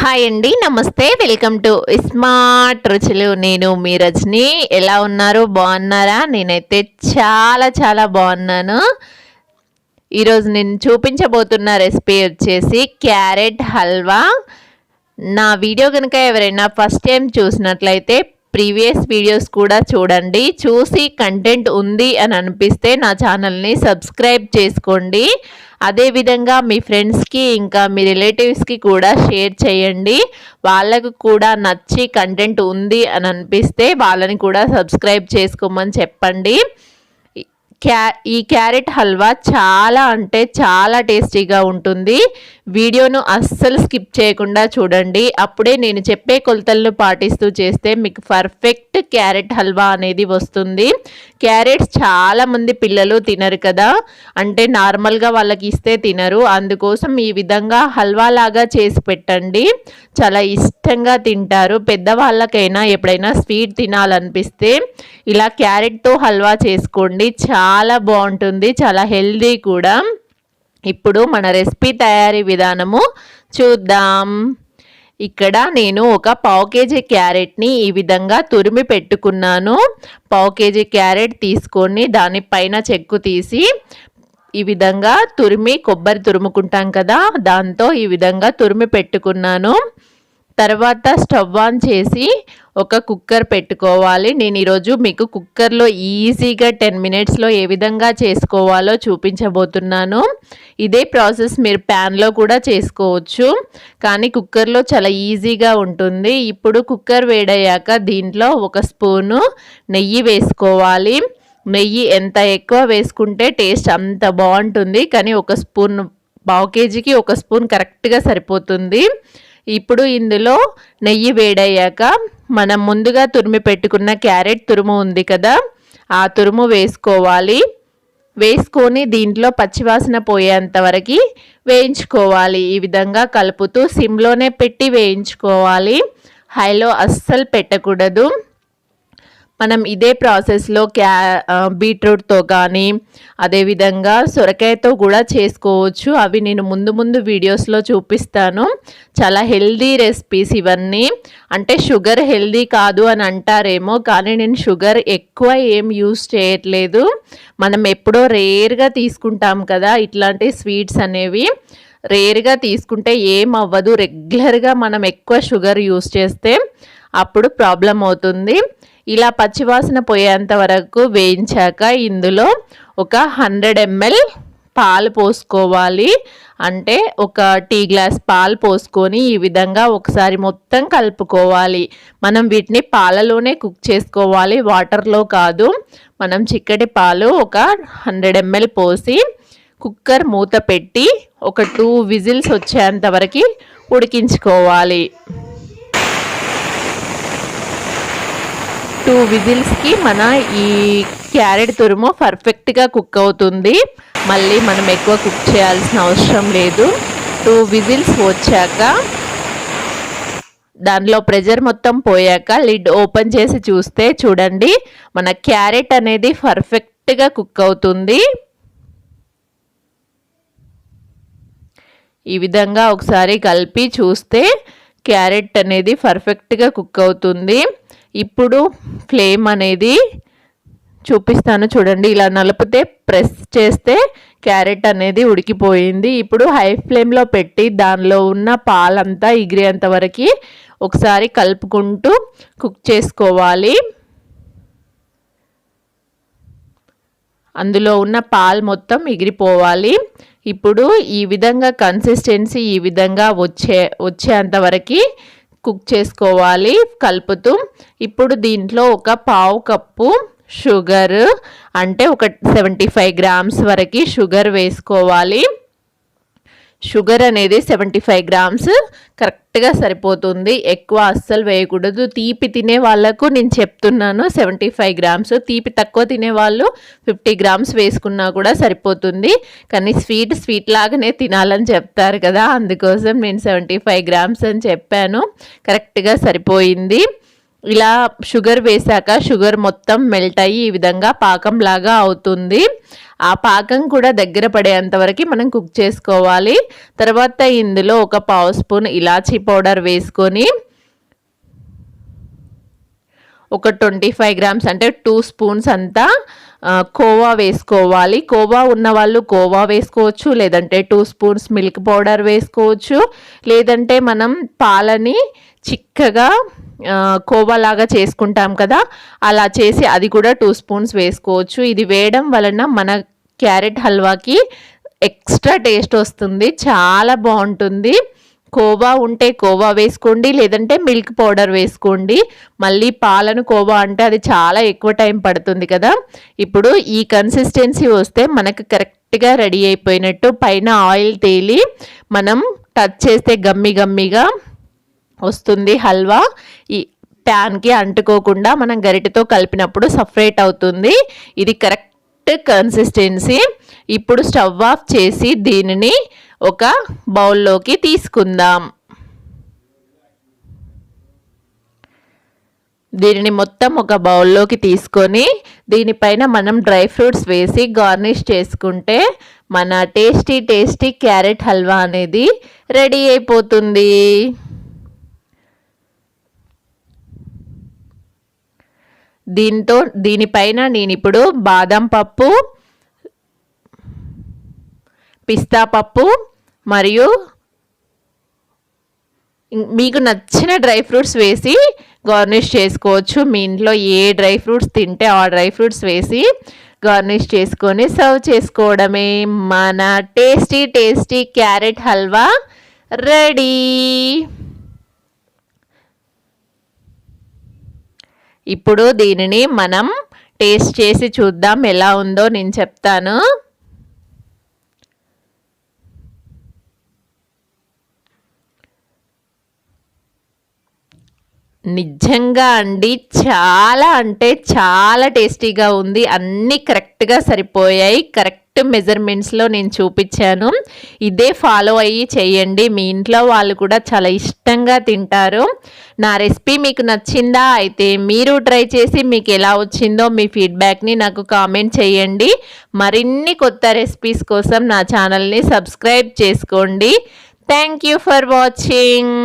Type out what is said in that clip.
Hi అండి, నమస్తే. Welcome to smart రుచులు. నేను మీ రజని. ఎలా ఉన్నారు? బాగున్నారా? నేనైతే చాలా చాలా బాగున్నాను. ఈరోజు నేను చూపించబోతున్న రెసిపీ వచ్చేసి క్యారెట్ హల్వా. నా వీడియో కనుక ఎవరైనా ఫస్ట్ టైం చూసినట్లయితే ప్రీవియస్ వీడియోస్ కూడా చూడండి. చూసి కంటెంట్ ఉంది అని అనిపిస్తే నా ఛానల్ని సబ్స్క్రైబ్ చేసుకోండి. అదేవిధంగా మీ ఫ్రెండ్స్కి ఇంకా మీ రిలేటివ్స్కి కూడా షేర్ చేయండి. వాళ్ళకు కూడా నచ్చి కంటెంట్ ఉంది అని అనిపిస్తే వాళ్ళని కూడా సబ్స్క్రైబ్ చేసుకోమని చెప్పండి. ఈ క్యారెట్ హల్వా చాలా అంటే చాలా టేస్టీగా ఉంటుంది. వీడియోను అస్సలు స్కిప్ చేయకుండా చూడండి. అప్పుడే నేను చెప్పే కొలతలను పాటిస్తూ చేస్తే మీకు పర్ఫెక్ట్ క్యారెట్ హల్వా అనేది వస్తుంది. క్యారెట్స్ చాలామంది పిల్లలు తినరు కదా, అంటే నార్మల్గా వాళ్ళకి ఇస్తే తినరు. అందుకోసం ఈ విధంగా హల్వా లాగా చేసి పెట్టండి, చాలా ఇష్టంగా తింటారు. పెద్దవాళ్ళకైనా ఎప్పుడైనా స్వీట్ తినాలనిపిస్తే ఇలా క్యారెట్తో హల్వా చేసుకోండి, చాలా బాగుంటుంది, చాలా హెల్దీ కూడా. ఇప్పుడు మన రెసిపీ తయారీ విధానము చూద్దాం. ఇక్కడ నేను ఒక పావు కేజీ క్యారెట్ని ఈ విధంగా తురిమి పెట్టుకున్నాను. పావు కేజీ క్యారెట్ తీసుకొని దానిపైన చెక్కు తీసి ఈ విధంగా కొబ్బరి తురుముకుంటాం కదా, దాంతో ఈ విధంగా తురిమి పెట్టుకున్నాను. తర్వాత స్టవ్ ఆన్ చేసి ఒక కుక్కర్ పెట్టుకోవాలి. నేను ఈరోజు మీకు కుక్కర్లో ఈజీగా 10 మినిట్స్లో ఏ విధంగా చేసుకోవాలో చూపించబోతున్నాను. ఇదే ప్రాసెస్ మీరు ప్యాన్లో కూడా చేసుకోవచ్చు, కానీ కుక్కర్లో చాలా ఈజీగా ఉంటుంది. ఇప్పుడు కుక్కర్ వేడయ్యాక దీంట్లో 1 స్పూను నెయ్యి వేసుకోవాలి. నెయ్యి ఎంత ఎక్కువ వేసుకుంటే టేస్ట్ అంత బాగుంటుంది, కానీ 1 స్పూన్, పావు కేజీకి 1 స్పూన్ కరెక్ట్గా సరిపోతుంది. ఇప్పుడు ఇందులో నెయ్యి వేడయ్యాక మనం ముందుగా తురిమి పెట్టుకున్న క్యారెట్ తురుము ఉంది కదా, ఆ తురుము వేసుకోవాలి. వేసుకొని దీంట్లో పచ్చివాసన పోయేంత వరకు వేయించుకోవాలి. ఈ విధంగా కలుపుతూ సిమ్లోనే పెట్టి వేయించుకోవాలి, హైలో అస్సలు పెట్టకూడదు. మనం ఇదే ప్రాసెస్లో బీట్రూట్తో కానీ అదేవిధంగా సొరకాయతో కూడా చేసుకోవచ్చు. అవి నేను ముందు వీడియోస్లో చూపిస్తాను. చాలా హెల్దీ రెసిపీస్ ఇవన్నీ. అంటే షుగర్ హెల్దీ కాదు అని అంటారేమో, కానీ నేను షుగర్ ఎక్కువ ఏం యూస్ చేయట్లేదు. మనం ఎప్పుడో రేర్గా తీసుకుంటాం కదా ఇట్లాంటి స్వీట్స్ అనేవి. రేర్గా తీసుకుంటే ఏం అవ్వదు. రెగ్యులర్గా మనం ఎక్కువ షుగర్ యూస్ చేస్తే అప్పుడు ప్రాబ్లం అవుతుంది. ఇలా పచ్చివాసన పోయేంత వరకు వేయించాక ఇందులో ఒక 100 ml పాలు పోసుకోవాలి. అంటే ఒక టీ గ్లాస్ పాలు పోసుకొని ఈ విధంగా ఒకసారి మొత్తం కలుపుకోవాలి. మనం వీటిని పాలలోనే కుక్ చేసుకోవాలి, వాటర్లో కాదు. మనం చిక్కటి పాలు ఒక 100 ml పోసి కుక్కర్ మూత పెట్టి ఒక 2 విజిల్స్ వచ్చేంత వరకు ఉడికించుకోవాలి. 2 విజిల్స్కి మన ఈ క్యారెట్ తురుము పర్ఫెక్ట్గా కుక్ అవుతుంది. మళ్ళీ మనం ఎక్కువ కుక్ చేయాల్సిన అవసరం లేదు. 2 విజిల్స్ వచ్చాక దానిలో ప్రెషర్ మొత్తం పోయాక లిడ్ ఓపెన్ చేసి చూస్తే చూడండి, మన క్యారెట్ అనేది పర్ఫెక్ట్గా కుక్ అవుతుంది. ఈ విధంగా ఒకసారి కలిపి చూస్తే క్యారెట్ అనేది పర్ఫెక్ట్గా కుక్ అవుతుంది. ఇప్పుడు ఫ్లేమ్ అనేది చూపిస్తాను చూడండి. ఇలా నలిపితే ప్రెస్ చేస్తే క్యారెట్ అనేది ఉడికిపోయింది. ఇప్పుడు హై ఫ్లేమ్లో పెట్టి దానిలో ఉన్న పాలంతా ఎగిరేంత వరకు ఒకసారి కలుపుకుంటూ కుక్ చేసుకోవాలి. అందులో ఉన్న పాలు మొత్తం ఎగిరిపోవాలి. ఇప్పుడు ఈ విధంగా కన్సిస్టెన్సీ ఈ విధంగా వచ్చేంత వరకు కుక్ చేసుకోవాలి కలుపుతూ. ఇప్పుడు దీంట్లో ఒక పావు కప్పు షుగర్, అంటే ఒక 75 గ్రామ్స్ వరకు షుగర్ వేసుకోవాలి. షుగర్ అనేది 75 గ్రామ్స్ కరెక్ట్గా సరిపోతుంది, ఎక్కువ అస్సలు వేయకూడదు. తీపి తినే వాళ్ళకు నేను చెప్తున్నాను 75 గ్రామ్స్. తీపి తక్కువ తినేవాళ్ళు 50 గ్రామ్స్ వేసుకున్నా కూడా సరిపోతుంది. కానీ స్వీట్ లాగానే తినాలని చెప్తారు కదా, అందుకోసం నేను 75 గ్రామ్స్ అని చెప్పాను. కరెక్ట్గా సరిపోయింది. ఇలా షుగర్ వేసాక షుగర్ మొత్తం మెల్ట్ అయ్యి ఈ విధంగా పాకంలాగా అవుతుంది. ఆ పాకం కూడా దగ్గర పడేంత వరకు మనం కుక్ చేసుకోవాలి. తర్వాత ఇందులో ఒక పావు స్పూన్ ఇలాచీ పౌడర్ వేసుకొని ఒక 25 గ్రామ్స్ అంటే 2 స్పూన్స్ అంతా కోవా వేసుకోవాలి. కోవా ఉన్నవాళ్ళు కోవా వేసుకోవచ్చు, లేదంటే 2 స్పూన్స్ మిల్క్ పౌడర్ వేసుకోవచ్చు, లేదంటే మనం పాలని చిక్కగా కోవాలాగా చేసుకుంటాం కదా, అలా చేసి అది కూడా 2 స్పూన్స్ వేసుకోవచ్చు. ఇది వేయడం వలన మన క్యారెట్ హల్వాకి ఎక్స్ట్రా టేస్ట్ వస్తుంది, చాలా బాగుంటుంది. కోవా ఉంటే కోవా వేసుకోండి, లేదంటే మిల్క్ పౌడర్ వేసుకోండి. మళ్ళీ పాలను కోవా అంటే అది చాలా ఎక్కువ టైం పడుతుంది కదా. ఇప్పుడు ఈ కన్సిస్టెన్సీ వస్తే మనకు కరెక్ట్గా రెడీ అయిపోయినట్టు. పైన ఆయిల్ తేలి మనం టచ్ చేస్తే గమ్మి గమ్మిగా వస్తుంది హల్వా. ఈ ప్యాన్కి అంటుకోకుండా మనం గరిటెతో కలిపినప్పుడు సపరేట్ అవుతుంది. ఇది కరెక్ట్ కన్సిస్టెన్సీ. ఇప్పుడు స్టవ్ ఆఫ్ చేసి దీనిని ఒక బౌల్లోకి తీసుకుందాం. దీనిని మొత్తం ఒక బౌల్లోకి తీసుకొని దీనిపైన మనం డ్రై ఫ్రూట్స్ వేసి గార్నిష్ చేసుకుంటే మన టేస్టీ టేస్టీ క్యారెట్ హల్వా అనేది రెడీ అయిపోతుంది. దీనిపైన నేను ఇప్పుడు బాదం పప్పు, పిస్తా పప్పు మరియు మీకు నచ్చిన డ్రై ఫ్రూట్స్ వేసి గార్నిష్ చేసుకోవచ్చు. మీ ఇంట్లో ఏ డ్రై ఫ్రూట్స్ తింటే ఆ డ్రై ఫ్రూట్స్ వేసి గార్నిష్ చేసుకొని సర్వ్ చేసుకోవడమే. మన tasty tasty carrot halwa ready. ఇప్పుడు దీనిని మనం టేస్ట్ చేసి చూద్దాం ఎలా ఉందో నేను చెప్తాను. నిజంగా అండి చాలా అంటే చాలా టేస్టీగా ఉంది. అన్నీ కరెక్ట్గా సరిపోయాయి. కరెక్ట్ మెజర్మెంట్స్లో నేను చూపించాను. ఇదే ఫాలో అయ్యి చేయండి. మీ ఇంట్లో వాళ్ళు కూడా చాలా ఇష్టంగా తింటారు. నా రెసిపీ మీకు నచ్చిందా? అయితే మీరు ట్రై చేసి మీకు ఎలా వచ్చిందో మీ ఫీడ్బ్యాక్ని నాకు కామెంట్ చేయండి. మరిన్ని కొత్త రెసిపీస్ కోసం నా ఛానల్ని సబ్స్క్రైబ్ చేసుకోండి. Thank you for watching.